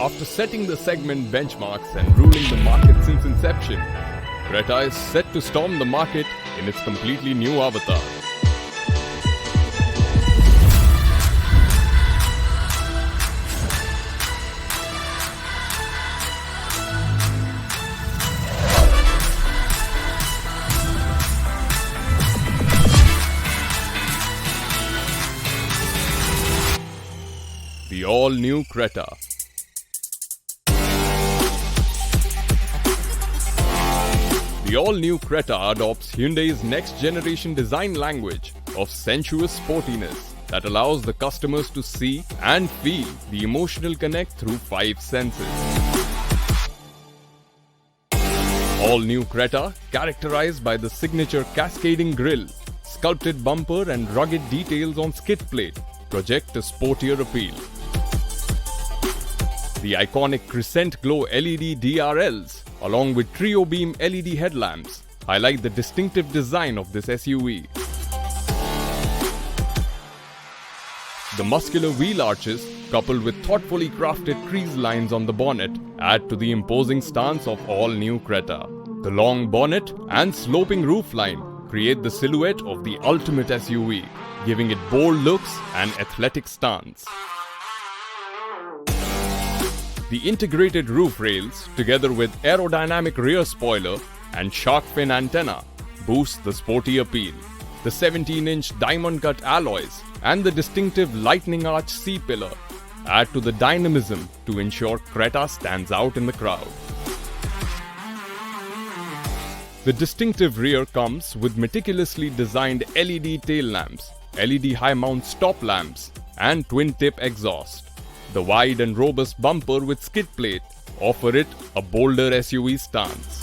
After setting the segment benchmarks and ruling the market since inception, Creta is set to storm the market in its completely new avatar. The all-new Creta. The all-new Creta adopts Hyundai's next-generation design language of sensuous sportiness that allows the customers to see and feel the emotional connect through 5 senses. All-new Creta, characterized by the signature cascading grille, sculpted bumper and rugged details on skid plate, project a sportier appeal. The iconic Crescent Glow LED DRLs, along with trio beam LED headlamps, highlight the distinctive design of this SUV. The muscular wheel arches, coupled with thoughtfully crafted crease lines on the bonnet, add to the imposing stance of all-new Creta. The long bonnet and sloping roofline create the silhouette of the ultimate SUV, giving it bold looks and athletic stance. The integrated roof rails, together with aerodynamic rear spoiler and shark fin antenna, boost the sporty appeal. The 17-inch diamond-cut alloys and the distinctive lightning arch C-pillar add to the dynamism to ensure Creta stands out in the crowd. The distinctive rear comes with meticulously designed LED tail lamps, LED high-mount stop lamps, and twin-tip exhaust. The wide and robust bumper with skid plate offer it a bolder SUV stance.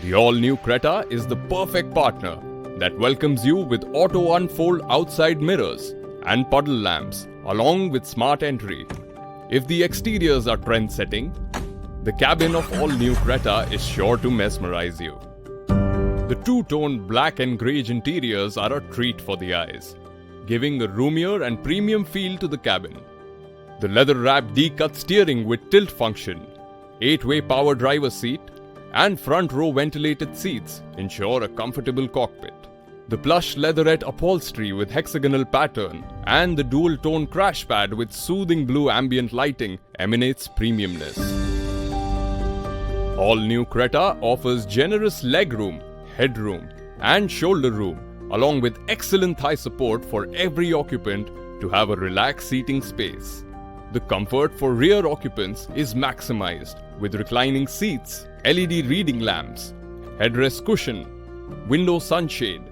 The all-new Creta is the perfect partner that welcomes you with auto-unfold outside mirrors and puddle lamps along with smart entry. If the exteriors are trend-setting, the cabin of all-new Creta is sure to mesmerize you. The two-tone black and greige interiors are a treat for the eyes, giving a roomier and premium feel to the cabin. The leather-wrapped D-cut steering with tilt function, 8-way power driver seat, and front-row ventilated seats ensure a comfortable cockpit. The plush leatherette upholstery with hexagonal pattern and the dual-tone crash pad with soothing blue ambient lighting emanates premiumness. All-new Creta offers generous legroom, headroom, and shoulder room, along with excellent thigh support for every occupant to have a relaxed seating space. The comfort for rear occupants is maximized with reclining seats, LED reading lamps, headrest cushion, window sunshade,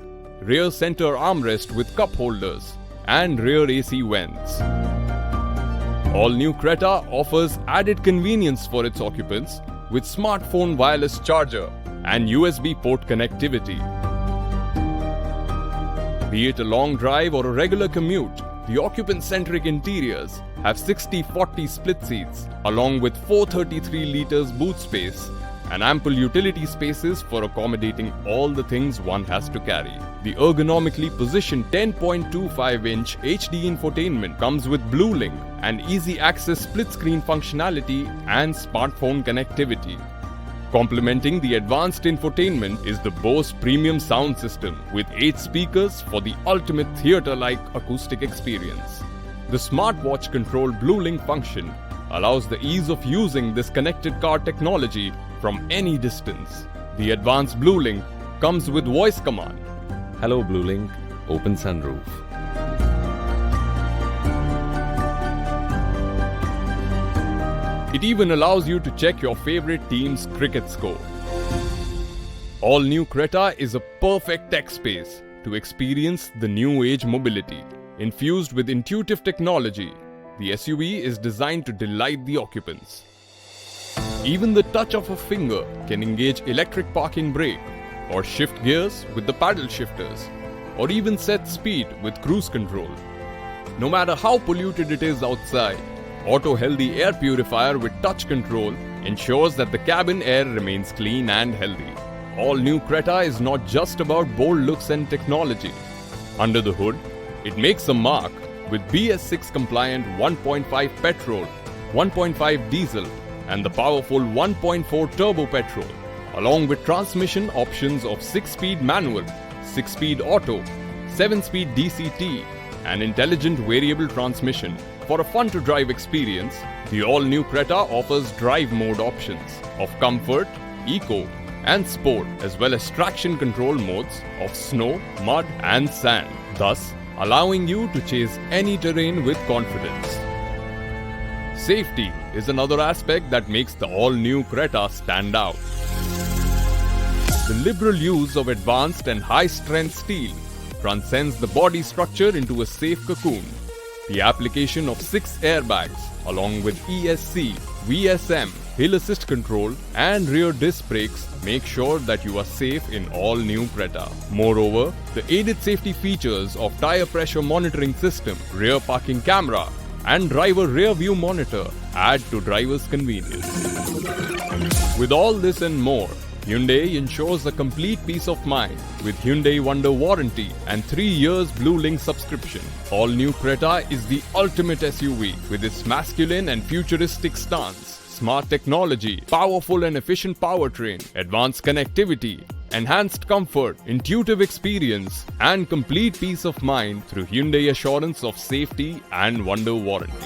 rear center armrest with cup holders, and rear AC vents. All-new Creta offers added convenience for its occupants with smartphone wireless charger and USB port connectivity. Be it a long drive or a regular commute, the occupant-centric interiors have 60-40 split seats along with 433 liters boot space and ample utility spaces for accommodating all the things one has to carry. The ergonomically positioned 10.25-inch HD infotainment comes with BlueLink and easy access split-screen functionality and smartphone connectivity. Complementing the advanced infotainment is the Bose premium sound system with 8 speakers for the ultimate theater-like acoustic experience. The smartwatch-controlled BlueLink function allows the ease of using this connected car technology from any distance. The advanced BlueLink comes with voice command. Hello BlueLink, open sunroof. It even allows you to check your favorite team's cricket score. All-new Creta is a perfect tech space to experience the new age mobility. Infused with intuitive technology, the SUV is designed to delight the occupants. Even the touch of a finger can engage electric parking brake, or shift gears with the paddle shifters, or even set speed with cruise control. No matter how polluted it is outside, Auto Healthy Air Purifier with touch control ensures that the cabin air remains clean and healthy. All-new Creta is not just about bold looks and technology. Under the hood, it makes a mark with BS6 compliant 1.5 petrol, 1.5 diesel and the powerful 1.4 turbo petrol, along with transmission options of 6-speed manual, 6-speed auto, 7-speed DCT and intelligent variable transmission. For a fun-to-drive experience, the all-new Creta offers drive mode options of comfort, eco and sport, as well as traction control modes of snow, mud and sand, thus allowing you to chase any terrain with confidence. Safety is another aspect that makes the all-new Creta stand out. The liberal use of advanced and high-strength steel transcends the body structure into a safe cocoon. The application of 6 airbags along with ESC, VSM, hill assist control and rear disc brakes make sure that you are safe in all new Creta. Moreover, the aided safety features of tire pressure monitoring system, rear parking camera and driver rear view monitor add to driver's convenience. With all this and more, Hyundai ensures a complete peace of mind with Hyundai Wonder warranty and 3 years BlueLink subscription. All new Creta is the ultimate SUV with its masculine and futuristic stance, smart technology, powerful and efficient powertrain, advanced connectivity, enhanced comfort, intuitive experience and complete peace of mind through Hyundai assurance of safety and Wonder warranty.